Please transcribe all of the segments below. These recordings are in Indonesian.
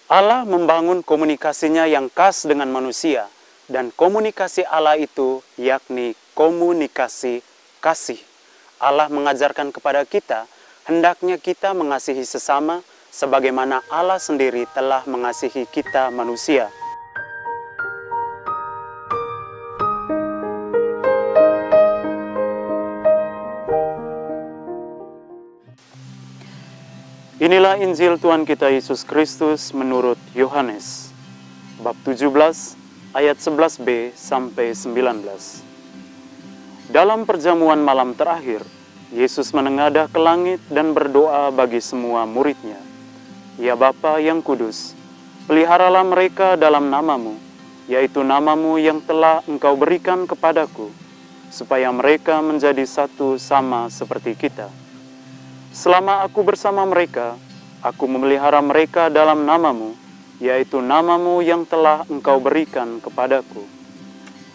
Allah membangun komunikasinya yang khas dengan manusia, dan komunikasi Allah itu yakni komunikasi kasih. Allah mengajarkan kepada kita, hendaknya kita mengasihi sesama, sebagaimana Allah sendiri telah mengasihi kita manusia. Inilah Injil Tuhan kita Yesus Kristus menurut Yohanes, bab 17, ayat 11b sampai 19. Dalam perjamuan malam terakhir, Yesus menengadah ke langit dan berdoa bagi semua murid-Nya. Ya Bapa yang kudus, peliharalah mereka dalam nama-Mu, yaitu nama-Mu yang telah Engkau berikan kepadaku, supaya mereka menjadi satu sama seperti kita. Selama aku bersama mereka, aku memelihara mereka dalam nama-Mu, yaitu nama-Mu yang telah Engkau berikan kepadaku.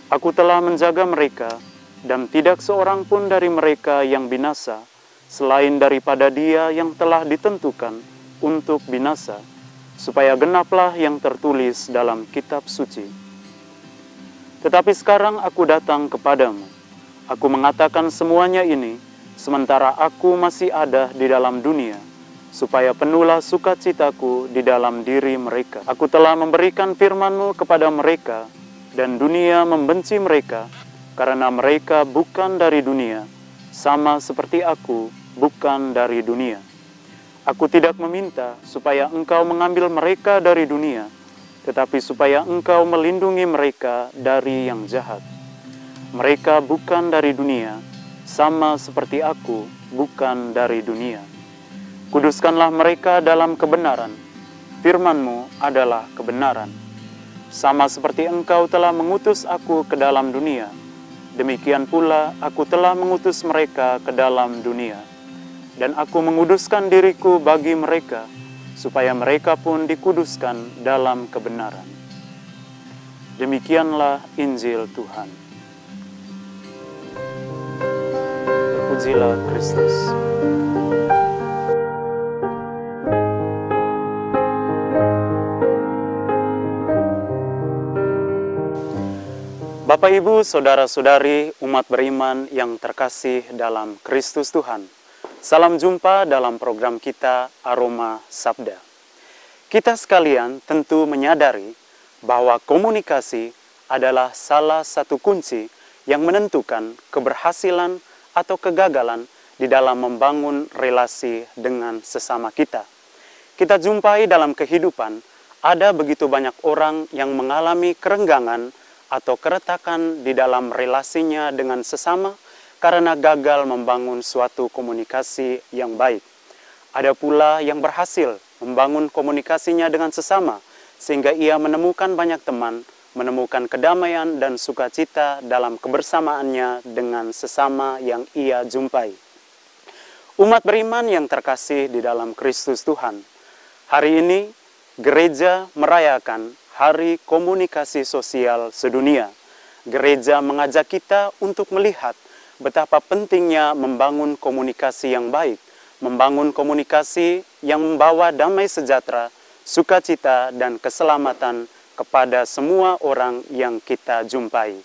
Aku telah menjaga mereka, dan tidak seorang pun dari mereka yang binasa, selain daripada dia yang telah ditentukan untuk binasa, supaya genaplah yang tertulis dalam kitab suci. Tetapi sekarang aku datang kepadamu. Aku mengatakan semuanya ini, sementara aku masih ada di dalam dunia, supaya penuhlah sukacitaku di dalam diri mereka. Aku telah memberikan firman-Mu kepada mereka, dan dunia membenci mereka, karena mereka bukan dari dunia, sama seperti aku bukan dari dunia. Aku tidak meminta supaya Engkau mengambil mereka dari dunia, tetapi supaya Engkau melindungi mereka dari yang jahat. Mereka bukan dari dunia, sama seperti aku bukan dari dunia. Kuduskanlah mereka dalam kebenaran. Firman-Mu adalah kebenaran. Sama seperti Engkau telah mengutus aku ke dalam dunia, demikian pula aku telah mengutus mereka ke dalam dunia. Dan aku menguduskan diriku bagi mereka, supaya mereka pun dikuduskan dalam kebenaran. Demikianlah Injil Tuhan. Terpujilah Kristus. Bapak, Ibu, Saudara-saudari, umat beriman yang terkasih dalam Kristus Tuhan. Salam jumpa dalam program kita Aroma Sabda. Kita sekalian tentu menyadari bahwa komunikasi adalah salah satu kunci yang menentukan keberhasilan atau kegagalan di dalam membangun relasi dengan sesama kita. Kita jumpai dalam kehidupan, ada begitu banyak orang yang mengalami kerenggangan atau keretakan di dalam relasinya dengan sesama karena gagal membangun suatu komunikasi yang baik. Ada pula yang berhasil membangun komunikasinya dengan sesama, sehingga ia menemukan banyak teman, menemukan kedamaian dan sukacita dalam kebersamaannya dengan sesama yang ia jumpai. Umat beriman yang terkasih di dalam Kristus Tuhan, hari ini gereja merayakan Hari Komunikasi Sosial Sedunia. Gereja mengajak kita untuk melihat betapa pentingnya membangun komunikasi yang baik, membangun komunikasi yang membawa damai sejahtera, sukacita, dan keselamatan kepada semua orang yang kita jumpai.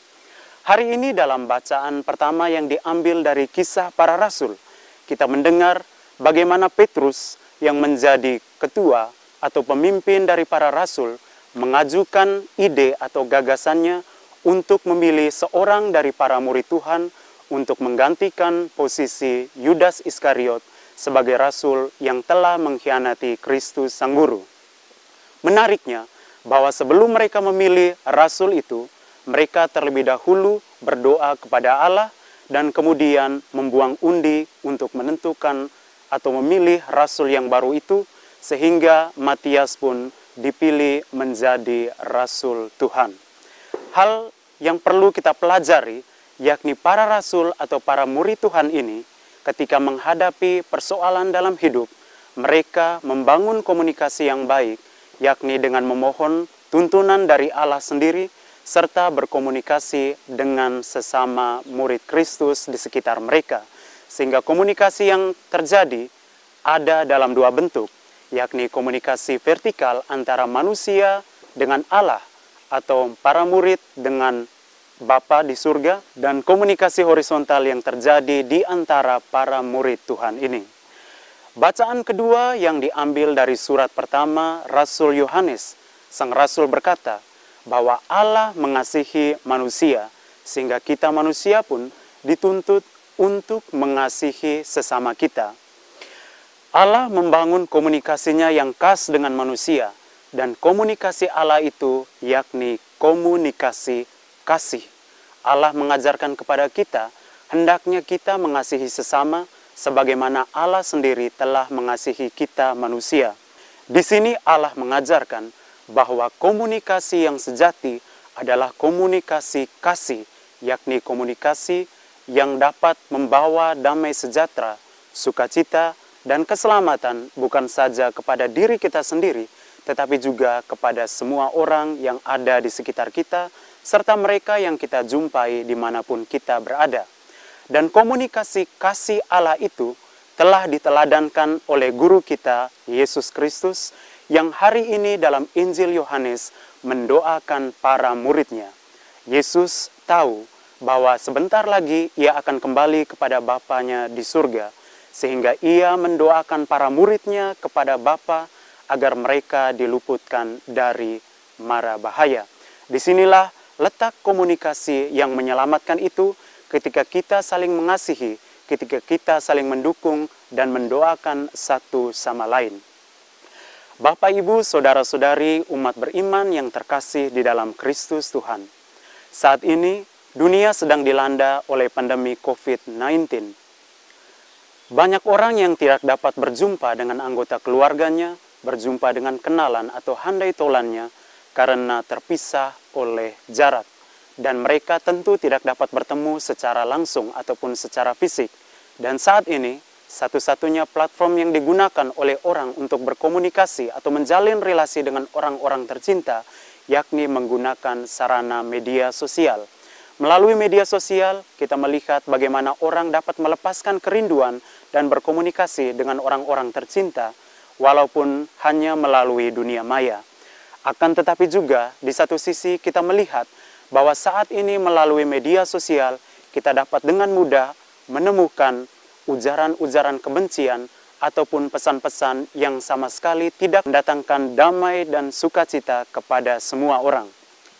Hari ini dalam bacaan pertama yang diambil dari Kisah Para Rasul, kita mendengar bagaimana Petrus yang menjadi ketua atau pemimpin dari para rasul mengajukan ide atau gagasannya untuk memilih seorang dari para murid Tuhan untuk menggantikan posisi Yudas Iskariot sebagai rasul yang telah mengkhianati Kristus Sang Guru. Menariknya, bahwa sebelum mereka memilih rasul itu, mereka terlebih dahulu berdoa kepada Allah dan kemudian membuang undi untuk menentukan atau memilih rasul yang baru itu, sehingga Matias pun dipilih menjadi rasul Tuhan. Hal yang perlu kita pelajari, yakni para rasul atau para murid Tuhan ini, ketika menghadapi persoalan dalam hidup, mereka membangun komunikasi yang baik, yakni dengan memohon tuntunan dari Allah sendiri, serta berkomunikasi dengan sesama murid Kristus di sekitar mereka. Sehingga komunikasi yang terjadi ada dalam dua bentuk. yakni komunikasi vertikal antara manusia dengan Allah atau para murid dengan Bapa di surga, dan komunikasi horizontal yang terjadi di antara para murid Tuhan ini. Bacaan kedua yang diambil dari surat pertama Rasul Yohanes. Sang Rasul berkata bahwa Allah mengasihi manusia, sehingga kita manusia pun dituntut untuk mengasihi sesama kita. Allah membangun komunikasinya yang khas dengan manusia, dan komunikasi Allah itu yakni komunikasi kasih. Allah mengajarkan kepada kita, hendaknya kita mengasihi sesama, sebagaimana Allah sendiri telah mengasihi kita manusia. Di sini Allah mengajarkan bahwa komunikasi yang sejati adalah komunikasi kasih, yakni komunikasi yang dapat membawa damai sejahtera, sukacita, dan keselamatan bukan saja kepada diri kita sendiri, tetapi juga kepada semua orang yang ada di sekitar kita, serta mereka yang kita jumpai dimanapun kita berada. Dan komunikasi kasih Allah itu telah diteladankan oleh guru kita, Yesus Kristus, yang hari ini dalam Injil Yohanes mendoakan para muridnya. Yesus tahu bahwa sebentar lagi ia akan kembali kepada Bapanya di surga, sehingga ia mendoakan para muridnya kepada Bapa agar mereka diluputkan dari mara bahaya. Disinilah letak komunikasi yang menyelamatkan itu, ketika kita saling mengasihi, ketika kita saling mendukung dan mendoakan satu sama lain. Bapak, Ibu, saudara-saudari umat beriman yang terkasih di dalam Kristus Tuhan. Saat ini dunia sedang dilanda oleh pandemi COVID-19. Banyak orang yang tidak dapat berjumpa dengan anggota keluarganya, berjumpa dengan kenalan atau handai tolannya karena terpisah oleh jarak. Dan mereka tentu tidak dapat bertemu secara langsung ataupun secara fisik. Dan saat ini, satu-satunya platform yang digunakan oleh orang untuk berkomunikasi atau menjalin relasi dengan orang-orang tercinta, yakni menggunakan sarana media sosial. Melalui media sosial, kita melihat bagaimana orang dapat melepaskan kerinduan dan berkomunikasi dengan orang-orang tercinta, walaupun hanya melalui dunia maya. Akan tetapi juga, di satu sisi kita melihat bahwa saat ini melalui media sosial, kita dapat dengan mudah menemukan ujaran-ujaran kebencian ataupun pesan-pesan yang sama sekali tidak mendatangkan damai dan sukacita kepada semua orang.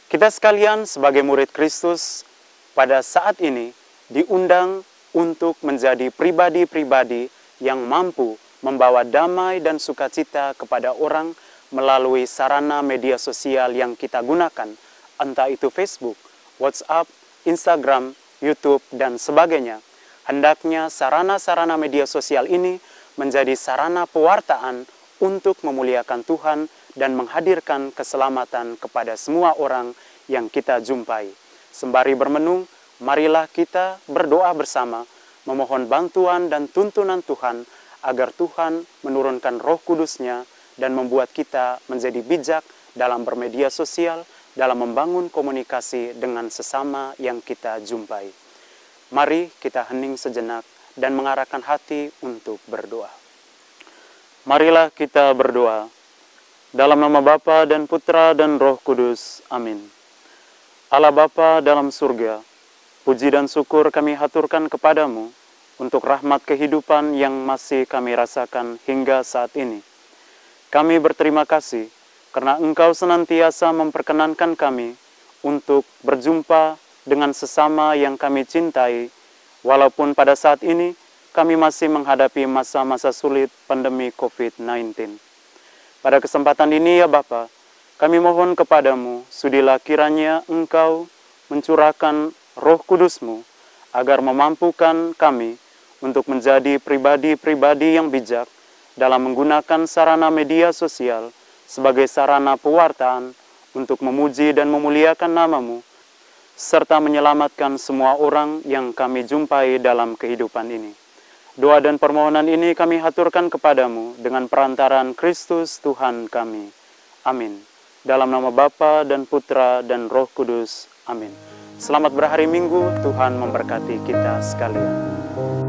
Kita sekalian sebagai murid Kristus pada saat ini diundang untuk menjadi pribadi-pribadi yang mampu membawa damai dan sukacita kepada orang melalui sarana media sosial yang kita gunakan, entah itu Facebook, WhatsApp, Instagram, YouTube, dan sebagainya. Hendaknya sarana-sarana media sosial ini menjadi sarana pewartaan untuk memuliakan Tuhan dan menghadirkan keselamatan kepada semua orang yang kita jumpai. Sembari bermenung, marilah kita berdoa bersama, memohon bantuan dan tuntunan Tuhan, agar Tuhan menurunkan Roh Kudus-Nya dan membuat kita menjadi bijak dalam bermedia sosial, dalam membangun komunikasi dengan sesama yang kita jumpai. Mari kita hening sejenak dan mengarahkan hati untuk berdoa. Marilah kita berdoa. Dalam nama Bapa dan Putra dan Roh Kudus. Amin. Allah Bapa dalam surga, puji dan syukur kami haturkan kepadamu untuk rahmat kehidupan yang masih kami rasakan hingga saat ini. Kami berterima kasih karena Engkau senantiasa memperkenankan kami untuk berjumpa dengan sesama yang kami cintai, walaupun pada saat ini kami masih menghadapi masa-masa sulit pandemi COVID-19. Pada kesempatan ini ya Bapa, kami mohon kepadamu, sudilah kiranya Engkau mencurahkan Roh Kudus-Mu agar memampukan kami untuk menjadi pribadi-pribadi yang bijak dalam menggunakan sarana media sosial sebagai sarana pewartaan untuk memuji dan memuliakan nama-Mu, serta menyelamatkan semua orang yang kami jumpai dalam kehidupan ini. Doa dan permohonan ini kami haturkan kepadamu dengan perantaraan Kristus Tuhan kami. Amin. Dalam nama Bapa dan Putra dan Roh Kudus. Amin. Selamat berhari Minggu, Tuhan memberkati kita sekalian.